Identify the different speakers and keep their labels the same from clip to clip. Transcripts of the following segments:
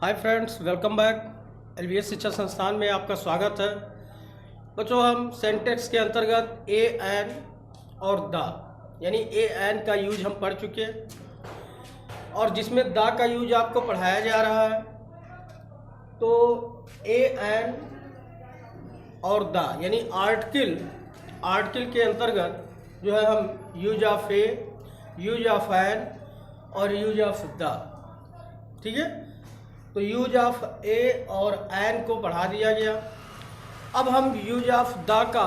Speaker 1: Hi friends, welcome back. LVS शिक्षा संस्थान में आपका स्वागत है। बच्चों, हम सेंटेक्स के अंतर्गत ए एन और द यानी ए एन का यूज हम पढ़ चुके हैं और जिसमें द का यूज आपको पढ़ाया जा रहा है। तो ए एन और द यानी आर्टिकल के अंतर्गत जो है हम use of a, use of an और यूज ऑफ द, ठीक है। तो यूज ऑफ ए और एन को बढ़ा दिया गया। अब हम यूज ऑफ द का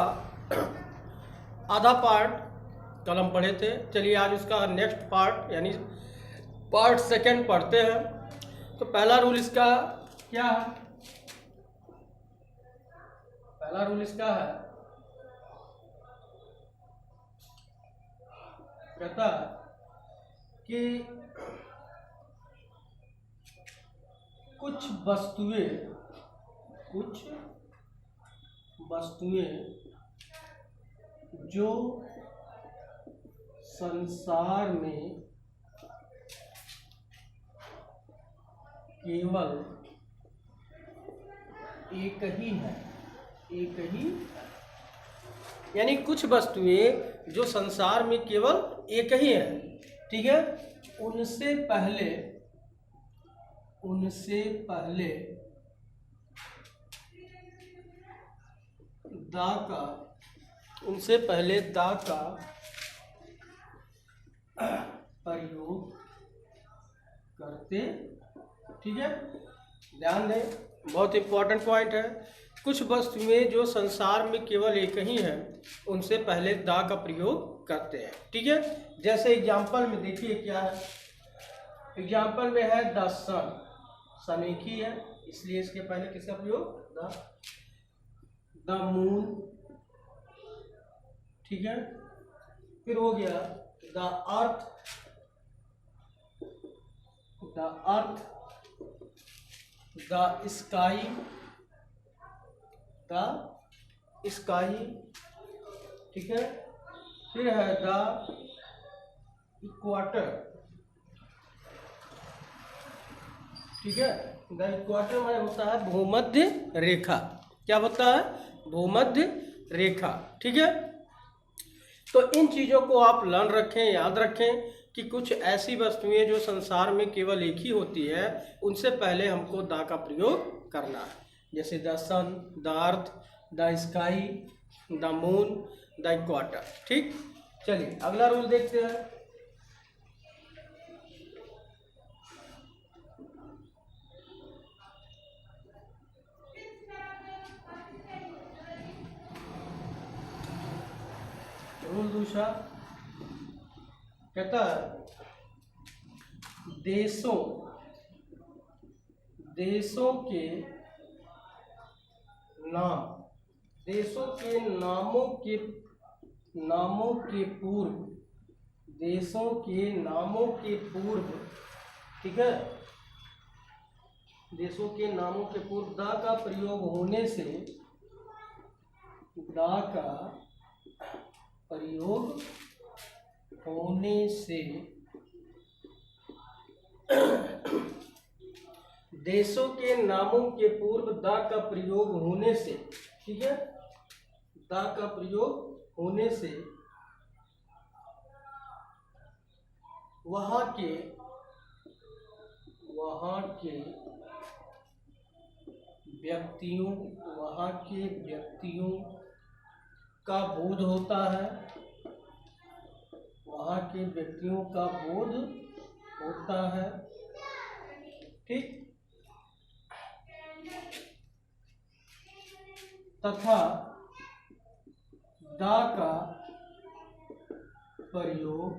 Speaker 1: आधा पार्ट कल हम पढ़े थे। चलिए आज उसका नेक्स्ट पार्ट यानी पार्ट सेकंड पढ़ते हैं। तो पहला रूल इसका क्या है? पहला रूल इसका है, कहता है कि कुछ वस्तुएं जो संसार में केवल एक ही यानी कुछ वस्तुएं जो संसार में केवल एक ही है, ठीक है। उनसे पहले दा का प्रयोग करते, ठीक है। ध्यान दें, बहुत इंपॉर्टेंट पॉइंट है। कुछ वस्तुएं जो संसार में केवल एक ही है उनसे पहले दा का प्रयोग करते हैं, ठीक है। जैसे एग्जाम्पल में देखिए क्या है। एग्जाम्पल में है द सन एक ही है, इसलिए इसके पहले किसका प्रयोग? द मून, ठीक है। फिर हो गया द अर्थ, द स्काई, ठीक है। फिर है द इक्वाटर, ठीक है। द इक्वाटर में होता है भूमध्य रेखा। क्या होता है? भूमध्य रेखा, ठीक है। तो इन चीज़ों को आप लर्न रखें, याद रखें कि कुछ ऐसी वस्तुएं जो संसार में केवल एक ही होती है उनसे पहले हमको द का प्रयोग करना है। जैसे the sun, the earth, the sky, the moon, the equator, ठीक। चलिए अगला रूल देखते हैं। रूल दूसरा कहता है देशों के नामों के पूर्व, ठीक है। देशों के नामों के पूर्व दा का प्रयोग होने से देशों के नामों के पूर्व दा का प्रयोग होने से, ठीक है। दा का प्रयोग होने से वहाँ के व्यक्तियों का बोध होता है, ठीक। तथा दा का प्रयोग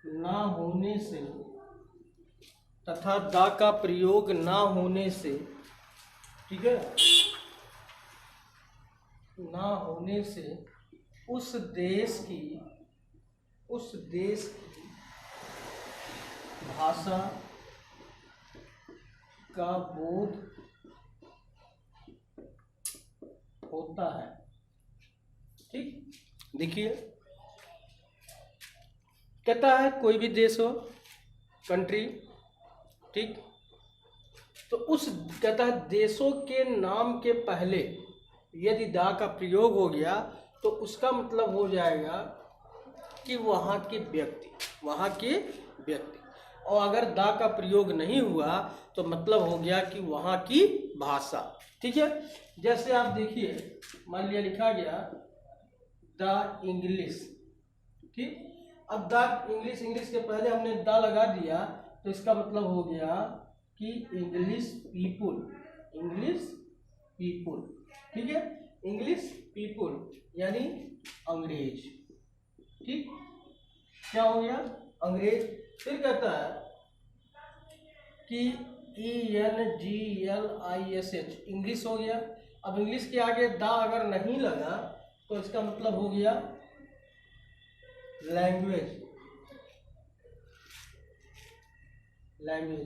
Speaker 1: ना होने से, ठीक है, ना होने से उस देश की भाषा का बोध होता है, ठीक। देखिए कहता है कोई भी देश हो, कंट्री, ठीक, तो उस कहता है देशों के नाम के पहले यदि दा का प्रयोग हो गया तो उसका मतलब हो जाएगा कि वहाँ के व्यक्ति। और अगर दा का प्रयोग नहीं हुआ तो मतलब हो गया कि वहाँ की भाषा। ठीक है, जैसे आप देखिए मान लिया लिखा गया द इंग्लिश। ठीक, अब द इंग्लिश, इंग्लिश के पहले हमने द लगा दिया तो इसका मतलब हो गया कि इंग्लिश पीपुल। ठीक है, इंग्लिश पीपुल यानी अंग्रेज। ठीक, क्या हो गया? अंग्रेज। फिर कहता है कि ENGLISH इंग्लिश हो गया। अब इंग्लिश के आगे दा अगर नहीं लगा तो इसका मतलब हो गया लैंग्वेज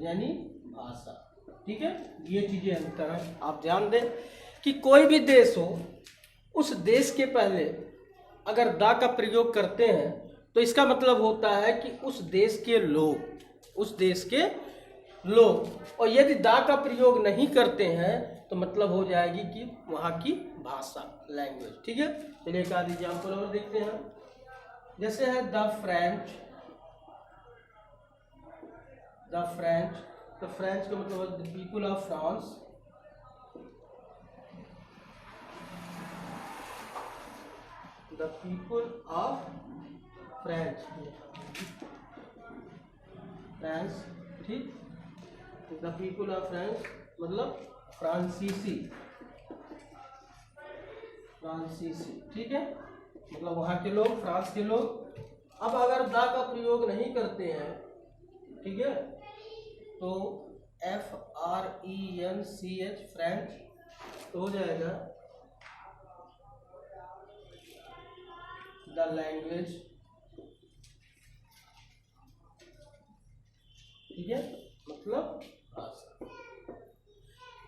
Speaker 1: यानी भाषा। ठीक है, ये चीजें अंतर है, आप ध्यान दें कि कोई भी देश हो उस देश के पहले अगर दा का प्रयोग करते हैं तो इसका मतलब होता है कि उस देश के लोग, और यदि दा का प्रयोग नहीं करते हैं तो मतलब हो जाएगी कि वहाँ की भाषा, लैंग्वेज। ठीक है, चलिए एक आध एग्जाम्पल और देखते हैं। जैसे है द फ्रेंच, तो फ्रेंच का मतलब है the people of France. The people of French, ठीक, द पीपुल ऑफ फ्रेंच मतलब फ्रांसीसी। ठीक है, मतलब वहाँ के लोग, फ्रांस के लोग। अब अगर दा का प्रयोग नहीं करते हैं, ठीक है, तो FRENCH फ्रेंच तो हो जाएगा द लैंग्वेज। ठीक है, मतलब भाषा।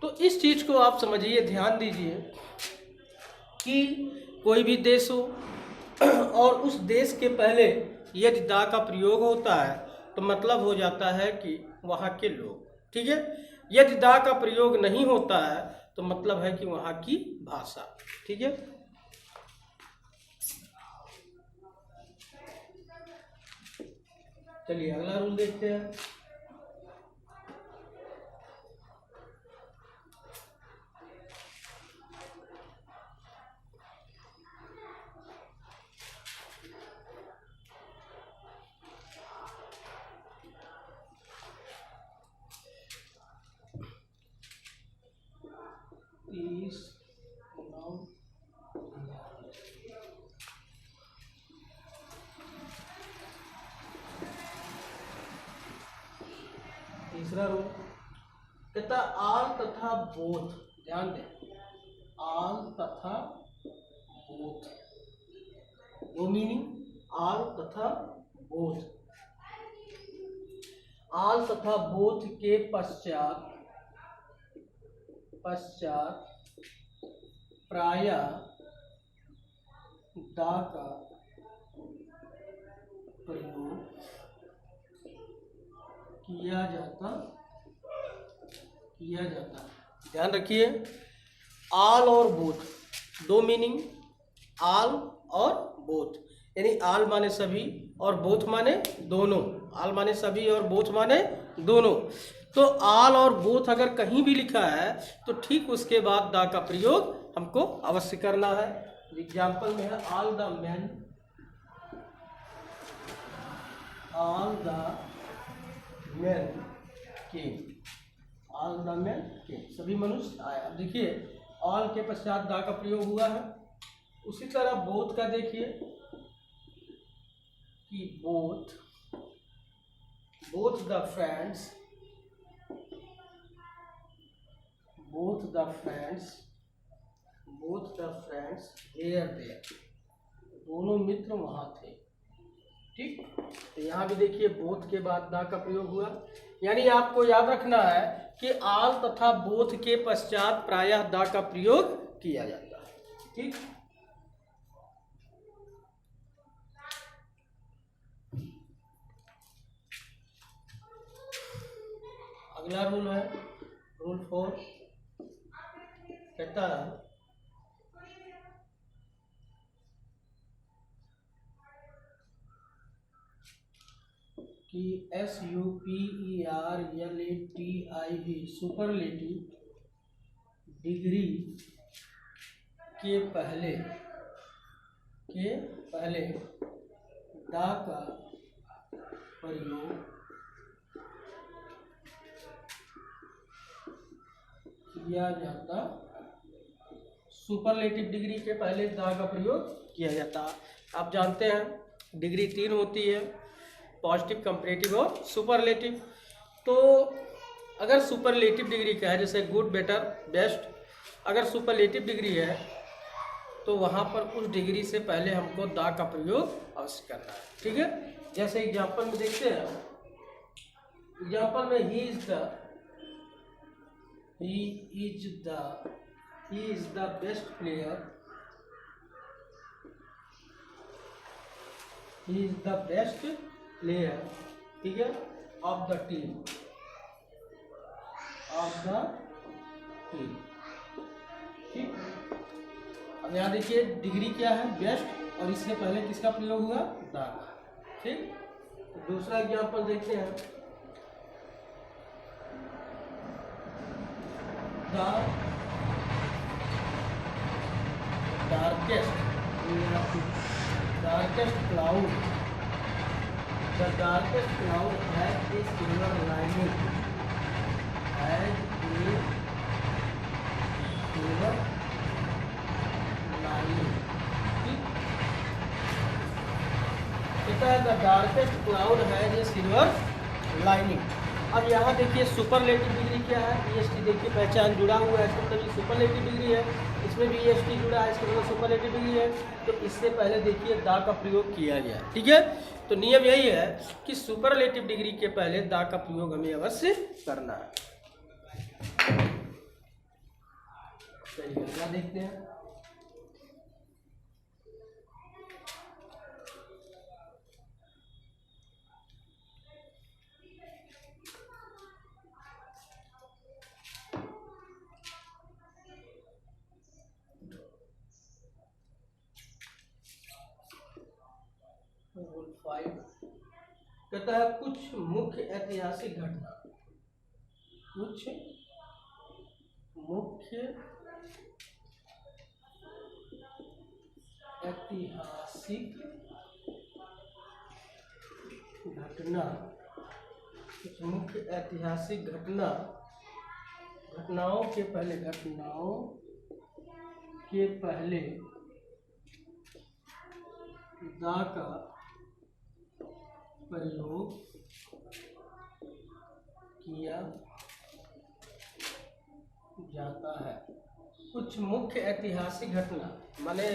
Speaker 1: तो इस चीज को आप समझिए, ध्यान दीजिए कि कोई भी देश हो और उस देश के पहले यदि दा का प्रयोग होता है तो मतलब हो जाता है कि वहाँ के लोग। ठीक है, यदि दा का प्रयोग नहीं होता है तो मतलब है कि वहाँ की भाषा। ठीक है, चलिए अगला रूल देखते हैं। तीसरा रूल कहता आल तथा बोथ, ध्यान दें, आल तथा बोथ, दो मीनिंग, आल तथा बोथ। आल तथा बोथ के पश्चात प्रायः दा का प्रयोग किया जाता। ध्यान रखिए, आल और बोथ, दो मीनिंग, आल और बोथ, यानी आल माने सभी और बोथ माने दोनों। आल माने सभी और बोथ माने दोनों। तो आल और बोथ अगर कहीं भी लिखा है तो ठीक उसके बाद दा का प्रयोग हमको अवश्य करना है। एग्जाम्पल में है ऑल द मैन केम, सभी मनुष्य आए। अब देखिए ऑल के पश्चात दा का प्रयोग हुआ है। उसी तरह बोथ का देखिए कि both the friends here there, दोनों मित्र वहां थे। ठीक, तो यहाँ भी देखिए बोथ के बाद दा का प्रयोग हुआ, यानी आपको याद रखना है कि आल तथा बोथ के पश्चात प्रायः दा का प्रयोग किया जाता है। ठीक, अगला रूल है रूल 4 कहता है कि SUPERLATIV सुपरलेटिव डिग्री के पहले दा का प्रयोग किया जाता। सुपरलेटिव डिग्री के पहले दा का प्रयोग किया जाता। आप जानते हैं डिग्री 3 होती है, पॉजिटिव, कंपैरेटिव और सुपरलेटिव। तो अगर सुपरलेटिव डिग्री का है, जैसे गुड, बेटर, बेस्ट, अगर सुपरलेटिव डिग्री है तो वहाँ पर उस डिग्री से पहले हमको दा का प्रयोग अवश्य करना है। ठीक है, जैसे एग्जाम्पल में देखते हैं, एग्जाम्पल में he is the best player, he is the best player, ठीक है, ऑफ द टीम, ठीक। अब यहाँ देखिए डिग्री क्या है, बेस्ट, और इससे पहले किसका प्रयोग हुआ, दा का। ठीक, दूसरा एग्जाम्पल देखते हैं, the darkest cloud, the darkest cloud has a silver lining, the darkest cloud has a silver lining. अब यहाँ देखिए सुपरलेटिव डिग्री क्या है, EST देखिए पहचान जुड़ा हुआ है, इसका मतलब ये सुपरलेटिव डिग्री है, इसमें भी EST जुड़ा है, इसका मतलब सुपरलेटिव डिग्री है। तो इससे पहले देखिए दा का प्रयोग किया गया, ठीक है। तो नियम यही है कि सुपरलेटिव डिग्री के पहले दा का प्रयोग हमें अवश्य करना है। चलिए अगला देखते हैं, रूल 5 कहता है कुछ मुख्य ऐतिहासिक घटना, कुछ मुख्य ऐतिहासिक घटना, कुछ मुख्य ऐतिहासिक घटनाओं के पहले दा का प्रयोग किया जाता है। कुछ मुख्य ऐतिहासिक घटना माने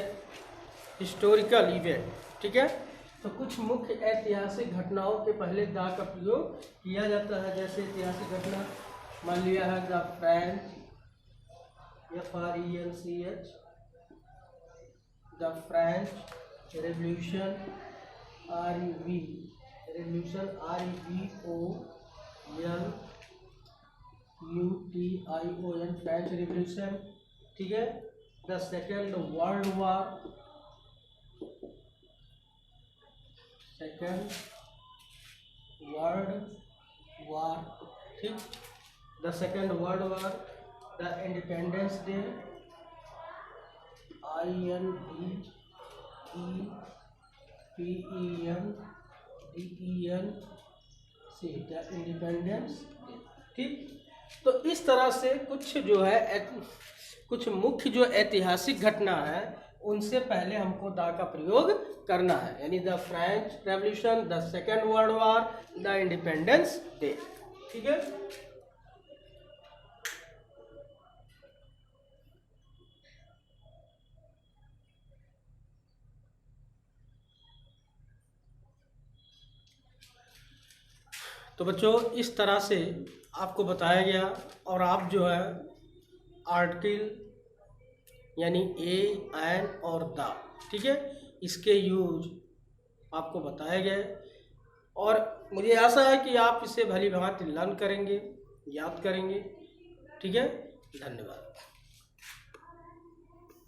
Speaker 1: हिस्टोरिकल इवेंट, ठीक है। तो कुछ मुख्य ऐतिहासिक घटनाओं के पहले दा का प्रयोग किया जाता है। जैसे ऐतिहासिक घटना मान लिया है the French, FRENCH, the French revolution, revolution REVOLUTION, French revolution, ठीक है। द सेकेंड वर्ल्ड वार, ठीक। The second world war, the independence day, INDEPENDENCE, the independence day, ठीक। तो इस तरह से कुछ जो है कुछ मुख्य जो ऐतिहासिक घटना है उनसे पहले हमको दा का प्रयोग करना है, यानी the French revolution, the second world war, the independence day, ठीक है। तो बच्चों इस तरह से आपको बताया गया, और आप जो है आर्टिकल यानी ए, एन और द, ठीक है, इसके यूज आपको बताए गए। और मुझे आशा है कि आप इसे भली भांति लर्न करेंगे, याद करेंगे। ठीक है, धन्यवाद।